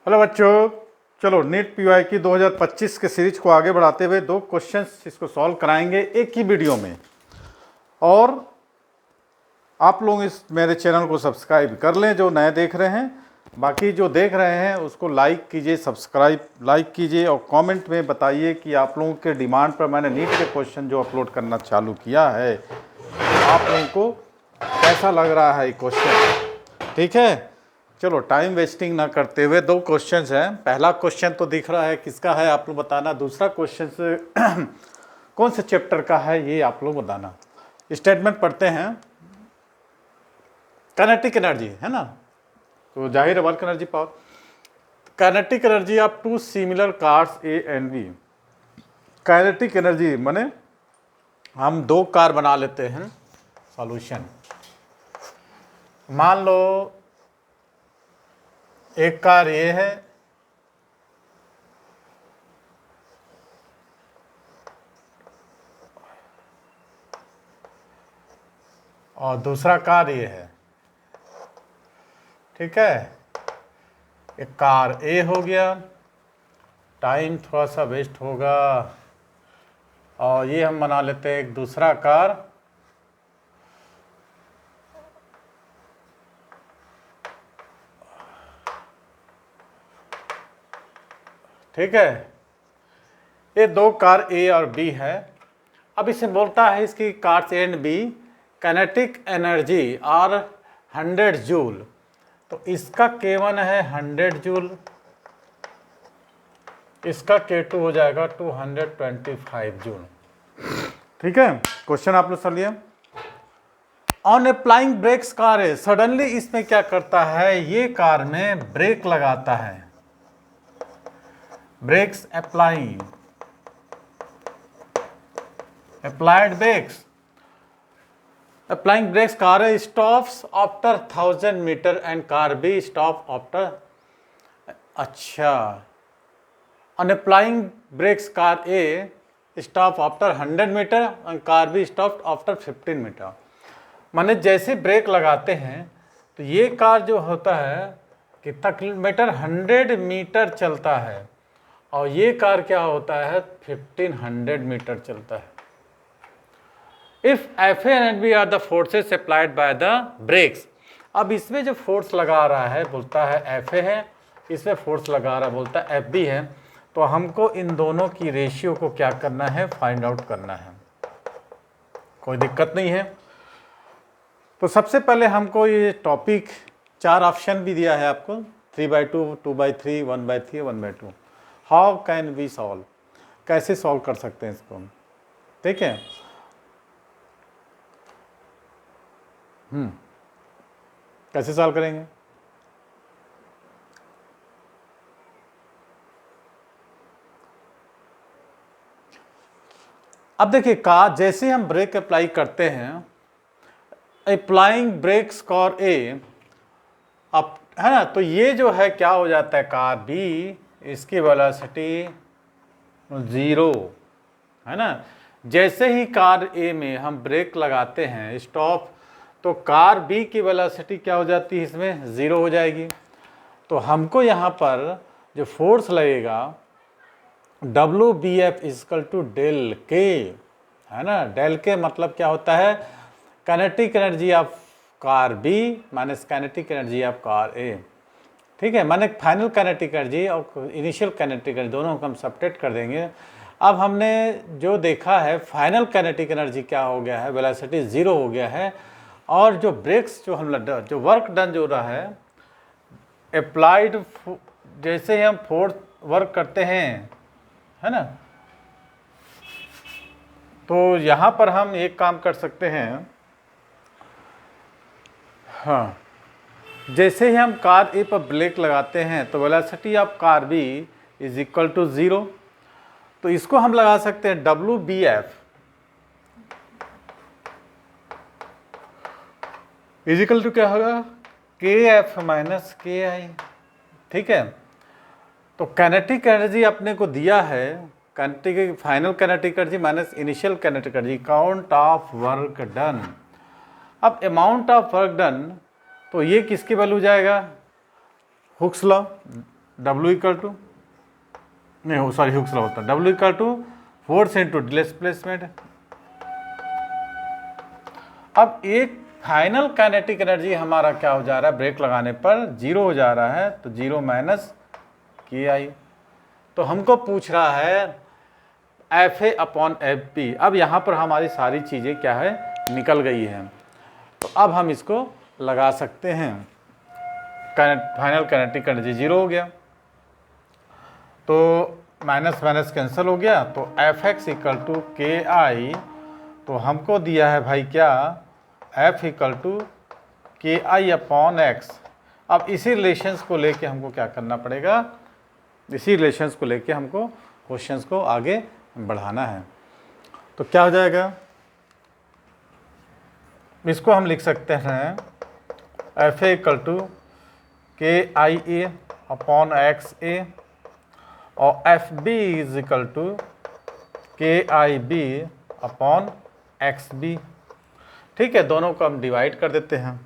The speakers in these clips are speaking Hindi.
हेलो बच्चों, चलो नीट पीवाई की 2025 के सीरीज को आगे बढ़ाते हुए दो क्वेश्चंस इसको सॉल्व कराएंगे एक ही वीडियो में। और आप लोग इस मेरे चैनल को सब्सक्राइब कर लें जो नए देख रहे हैं, बाकी जो देख रहे हैं उसको लाइक कीजिए, सब्सक्राइब लाइक कीजिए और कमेंट में बताइए कि आप लोगों के डिमांड पर मैंने नीट के क्वेश्चन जो अपलोड करना चालू किया है, आप लोगों को कैसा लग रहा है ये क्वेश्चन। ठीक है, चलो टाइम वेस्टिंग ना करते हुए दो क्वेश्चंस हैं। पहला क्वेश्चन तो दिख रहा है किसका है, आप लोग बताना। दूसरा क्वेश्चन से कौन से चैप्टर का है ये आप लोग बताना। स्टेटमेंट पढ़ते हैं। काइनेटिक एनर्जी है ना, तो जाहिर है work energy power. Kinetic energy of two similar cars A and B. Kinetic energy माने हम दो कार बना लेते हैं। सॉल्यूशन, मान लो एक कार ये है और दूसरा कार ये है। ठीक है, एक कार ए हो गया, टाइम थोड़ा सा वेस्ट होगा। और ये हम बना लेते हैं एक दूसरा कार। ठीक है, ये दो कार ए और बी है। अब इसे बोलता है इसकी cars A and B kinetic energy और 100 जूल। तो इसका K1 है 100 जूल, इसका K2 हो जाएगा 225 जूल। ठीक है, क्वेश्चन आप लोग सुनिए। ऑन अप्लाइंग ब्रेक्स कार है, सडनली इसमें क्या करता है, ये कार में ब्रेक लगाता है। Brakes applying, applied brakes, applying brakes car A stops after 1000 metre and car B stop after. अच्छा, on applying brakes car A stop after 100 metre and car B stop after 15 metre. माने जैसे ब्रेक लगाते हैं तो ये कार जो होता है कितना किलोमीटर, 100 मीटर चलता है, और ये कार क्या होता है 1500 मीटर चलता है। If F and B are the forces applied by the brakes. अब इसमें जो फोर्स लगा रहा है बोलता है एफ ए है, इसमें फोर्स लगा रहा बोलता है एफ बी है। तो हमको इन दोनों की रेशियो को क्या करना है, फाइंड आउट करना है। कोई दिक्कत नहीं है। तो सबसे पहले हमको ये टॉपिक 4 ऑप्शन भी दिया है आपको, 3/2, 2/3, 1/3, 1/2। हाउ कैन वी सॉल्व, कैसे सॉल्व कर सकते हैं इसको। ठीक है, कैसे सॉल्व करेंगे। अब देखिए कार जैसे हम ब्रेक अप्लाई करते हैं, अप्लाइंग ब्रेक्स कार ए, अब है ना, तो ये जो है क्या हो जाता है, कार बी इसकी वेलोसिटी 0 है ना। जैसे ही कार ए में हम ब्रेक लगाते हैं स्टॉप, तो कार बी की वेलोसिटी क्या हो जाती है, इसमें 0 हो जाएगी। तो हमको यहाँ पर जो फोर्स लगेगा W B F is equal to del K, है ना। डेल के मतलब क्या होता है, kinetic energy of car B minus kinetic energy of car A. ठीक है, माने फाइनल काइनेटिक एनर्जी और इनिशियल काइनेटिक एनर्जी दोनों को हम सब्ट्रैक्ट कर देंगे। अब हमने जो देखा है फाइनल काइनेटिक एनर्जी क्या हो गया है, वेलोसिटी 0 हो गया है। और जो ब्रेक्स जो हम जो वर्क डन जो रहा है अप्लाइड, जैसे ही हम फोर्स वर्क करते हैं, है ना, तो यहाँ पर हम एक काम कर सकते हैं। हाँ, जैसे ही हम कार ए पर ब्रेक लगाते हैं तो velocity of car B is equal to 0। तो इसको हम लगा सकते हैं W B F is equal to क्या होगा, के एफ माइनस के आई। ठीक है, तो काइनेटिक एनर्जी अपने को दिया है, kinetic final kinetic energy minus initial kinetic energy, count of work done. अब अमाउंट ऑफ वर्क डन, तो ये किसकी वैल्यू जाएगा, Hooke's law, W equal to, नहीं हो सॉरी हुक्स लॉ होता है, W equal to force into displacement. अब एक फाइनल काइनेटिक एनर्जी हमारा क्या हो जा रहा है, ब्रेक लगाने पर 0 हो जा रहा है, तो 0 माइनस KI। तो हमको पूछ रहा है FA अपॉन FB। अब यहाँ पर हमारी सारी चीज़ें क्या है, निकल गई हैं। तो अब हम इसको लगा सकते हैं। फाइनल काइनेटिक एनर्जी 0 हो गया, तो माइनस माइनस कैंसिल हो गया, तो Fx इक्वल टू KI। तो हमको दिया है भाई क्या, F equal to KI upon X। अब इसी रिलेशंस को लेके हमको क्या करना पड़ेगा, इसी रिलेशंस को लेके हमको क्वेश्चंस को आगे बढ़ाना है। तो क्या हो जाएगा, इसको हम लिख सकते हैं FA equal to KIA upon XA और FB is equal to KIB upon XB। ठीक है, दोनों को हम डिवाइड कर देते हैं।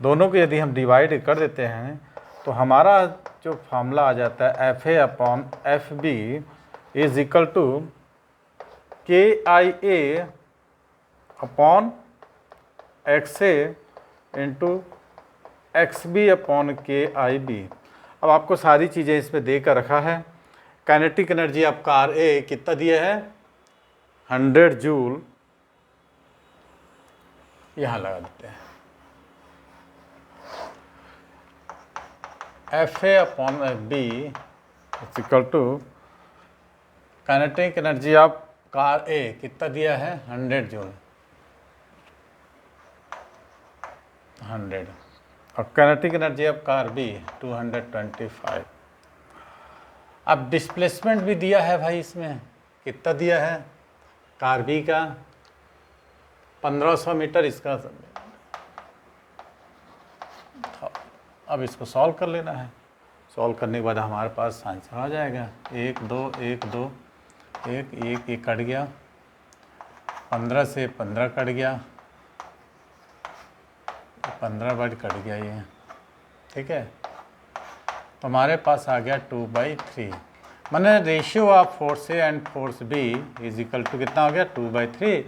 दोनों को यदि हम डिवाइड कर देते हैं तो हमारा जो फार्मूला आ जाता है FA upon FB is equal to KIA upon XA into XB upon KIB। अब आपको सारी चीज़ें इसमें दे कर रखा है। काइनेटिक एनर्जी आपका RA कितना दिया है, 100 जूल, यहाँ लगा देते हैं। FA upon FB is equal to kinetic energy of car A कितना दिया है, 100 जूल, 100, और kinetic energy of car B 225। अब डिस्प्लेसमेंट भी दिया है भाई, इसमें कितना दिया है, कार B का 1500 मीटर, इसका अब इसको सॉल्व कर लेना है। सॉल्व करने के बाद हमारे पास आंसर आ जाएगा 1 2 1 2 1 1 1 कट गया, 15 से 15 कट गया, 15 बार कट गया ये, ठीक है। तो हमारे पास आ गया 2/3, माने ratio of force A and force B is equal to कितना हो गया, 2/3।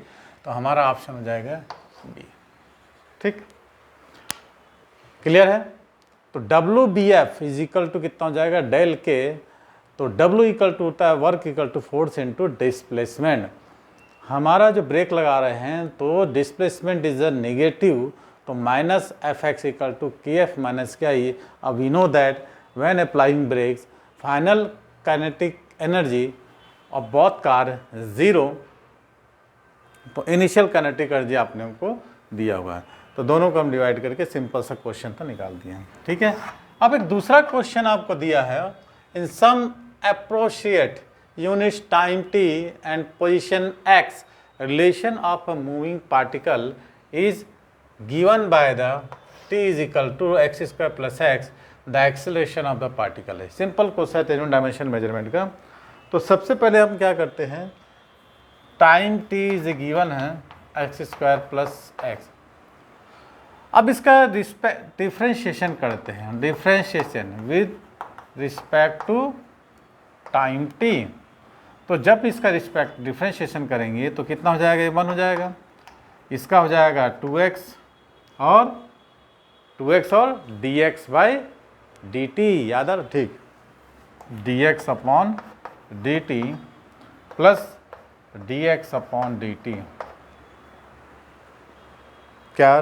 तो हमारा ऑप्शन हो जाएगा बी। ठीक, क्लियर है। तो WBF इज इक्वल टू कितना हो जाएगा, डेल के। तो W इक्वल टू होता है work equal to force into displacement. हमारा जो ब्रेक लगा रहे हैं तो डिस्प्लेसमेंट इज अ नेगेटिव, तो minus Fx equal to KF minus KI। अब we know that when applying brakes final kinetic energy of both car 0। तो इनिशियल काइनेटिक एनर्जी आपने को दिया हुआ है, तो दोनों को हम डिवाइड करके सिंपल सा क्वेश्चन तो निकाल दिया है। ठीक है, अब एक दूसरा क्वेश्चन आपको दिया है, in some appropriate units time t and position x relation of a moving particle is given by the t is equal to x² plus x the acceleration of the particle है। सिंपल क्वेश्चन है 3 डायमेंशन मेजरमेंट का। तो सबसे पहले हम क्या करते हैं, टाइम t इज गिवन है x² प्लस x। अब इसका डिफ्रेंशिएशन करते हैं, differentiation with respect to time t। तो जब इसका डिफ्रेंशिएशन करेंगे तो कितना हो जाएगा, 1 हो जाएगा, इसका हो जाएगा 2x और dx बाई dt, याद है, ठीक, dx upon dt plus dx upon dt। क्या,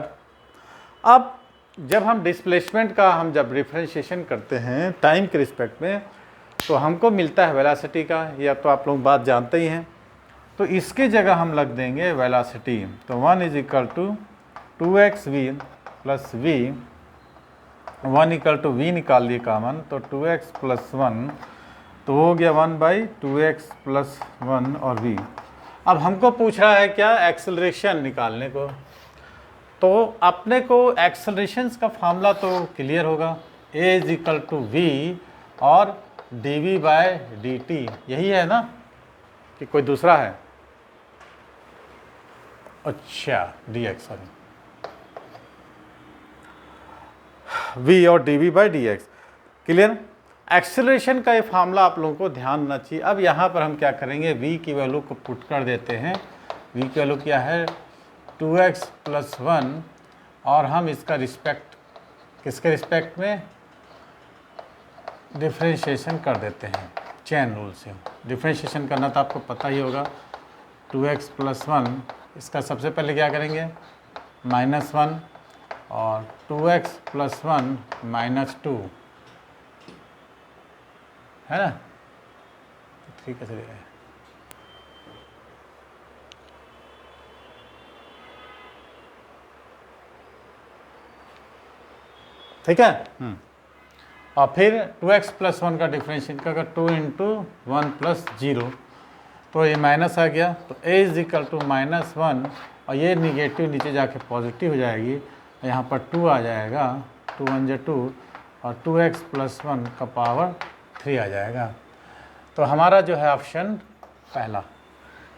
अब जब हम डिस्प्लेसमेंट का जब डिफ्रेंशिएशन करते हैं टाइम के रिस्पेक्ट में, तो हमको मिलता है वेलोसिटी का, या तो आप लोग बात जानते ही हैं। तो इसके जगह हम लग देंगे वेलोसिटी। तो 1 is equal to 2xv plus v, 1 equal to v निकाल लिए कॉमन, तो 2x प्लस 1, तो हो गया 1/2x प्लस 1 और v। अब हमको पूछ रहा है क्या, एक्सेलरेशन निकालने को। तो अपने को एक्सेलरेशंस का फार्मूला तो क्लियर होगा, a is equal to v और dv बाय dt, यही है ना, कि कोई दूसरा है, अच्छा dx, सॉरी, v और dv by dx, clear. Acceleration का ये फार्मूला आप लोगों को ध्यान होना चाहिए। अब यहाँ पर हम क्या करेंगे, v की वैल्यू को पुट कर देते हैं। v की वैल्यू क्या है 2x + 1 और हम इसका रिस्पेक्ट किसके रिस्पेक्ट में डिफ्रेंशिएशन कर देते हैं चेन रूल से। डिफ्रेंशिएशन करना तो आपको पता ही होगा। 2x + 1 इसका सबसे पहले क्या करेंगे -1 और 2x + 1 -2 है ना। ठीक है चलिए, ठीक है। और फिर 2x + 1 का डिफ्रेंशिएट का 2 × 1 + 0 तो ये माइनस आ गया, तो a = -1 और ये निगेटिव नीचे जाके पॉजिटिव हो जाएगी। यहाँ पर 2 आ जाएगा, 2 × 1 = 2 और 2x + 1 का पावर 3 आ जाएगा। तो हमारा जो है ऑप्शन पहला।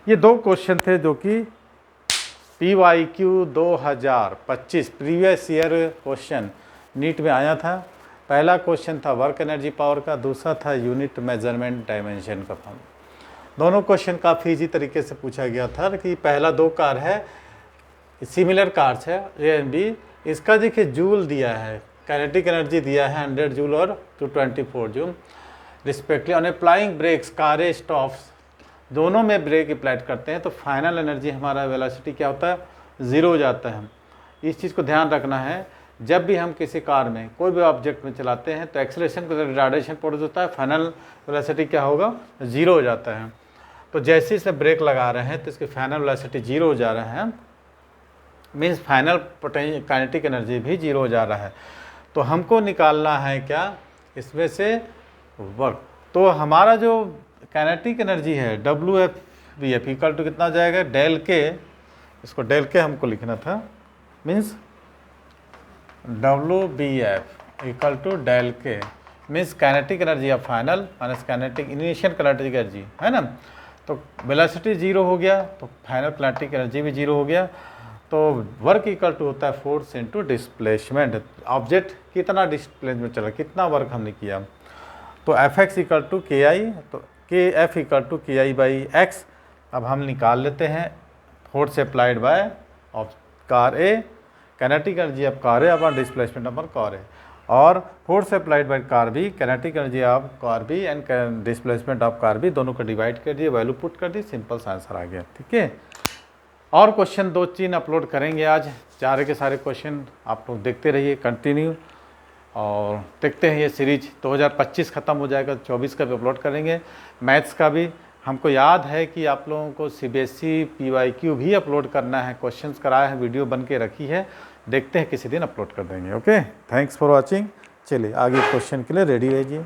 ये दो क्वेश्चन थे जो कि PYQ 2025 previous year question NEET में आया था। पहला क्वेश्चन था वर्क एनर्जी पावर का, दूसरा था यूनिट मेजरमेंट डायमेंशन का फॉर्म। दोनों क्वेश्चन काफ़ी इजी तरीके से पूछा गया था कि पहला दो कार है, सिमिलर कार्स है ए एंड बी। इसका देखिए जूल दिया है, काइनेटिक एनर्जी दिया है 100 जूल और 224 जूल रिस्पेक्टिवली। और अप्लाइंग ब्रेक्स कारें स्टॉप्स दोनों में ब्रेक अप्लाइड करते हैं तो फाइनल एनर्जी हमारा वेलोसिटी क्या होता है 0 हो जाता है। इस चीज़ को ध्यान रखना है, जब भी हम किसी कार में कोई भी ऑब्जेक्ट में चलाते हैं तो एक्सेलरेशन को रिटार्डेशन प्रोड्यूस होता है, फाइनल वेलोसिटी क्या होगा 0 हो जाता है। तो जैसे इसे ब्रेक लगा रहे हैं तो इसकी फाइनल वेलोसिटी 0 हो जा रहा है, मीन्स फाइनल काइनेटिक एनर्जी भी 0 हो जा रहा है। तो हमको निकालना है क्या इसमें से वर्क। तो हमारा जो काइनेटिक एनर्जी है WF इक्वल टू कितना जाएगा डेल के, इसको डेल के हमको लिखना था, means WBF equal to del K means kinetic energy of final minus kinetic initial kinetic energy है ना। तो वेलोसिटी 0 हो गया तो फाइनल काइनेटिक एनर्जी भी 0 हो गया। तो वर्क इक्वल टू होता है फोर्स इनटू डिस्प्लेसमेंट। ऑब्जेक्ट कितना डिस्प्लेसमेंट चला, कितना वर्क हमने किया। तो Fx इक्वल टू KI, तो KF इक्वल टू KI/x। अब हम निकाल लेते हैं force applied by of car A, kinetic energy of car A upon displacement upon car A, और force applied by car B, kinetic energy of car B and displacement of car B, दोनों को डिवाइड कर दिए, वैल्यू पुट कर दी, सिंपल सा आंसर आ गया। ठीक है। और क्वेश्चन 2-3 अपलोड करेंगे आज, सारे के सारे क्वेश्चन आप लोग देखते रहिए कंटिन्यू। और देखते हैं ये सीरीज 2025 ख़त्म हो जाएगा, 24 का भी अपलोड करेंगे। मैथ्स का भी हमको याद है कि आप लोगों को CBSE PYQ भी अपलोड करना है, क्वेश्चंस कराया है, वीडियो बन के रखी है, देखते हैं किसी दिन अपलोड कर देंगे। Okay, thanks for watching. चलिए आगे क्वेश्चन के लिए रेडी रहिए।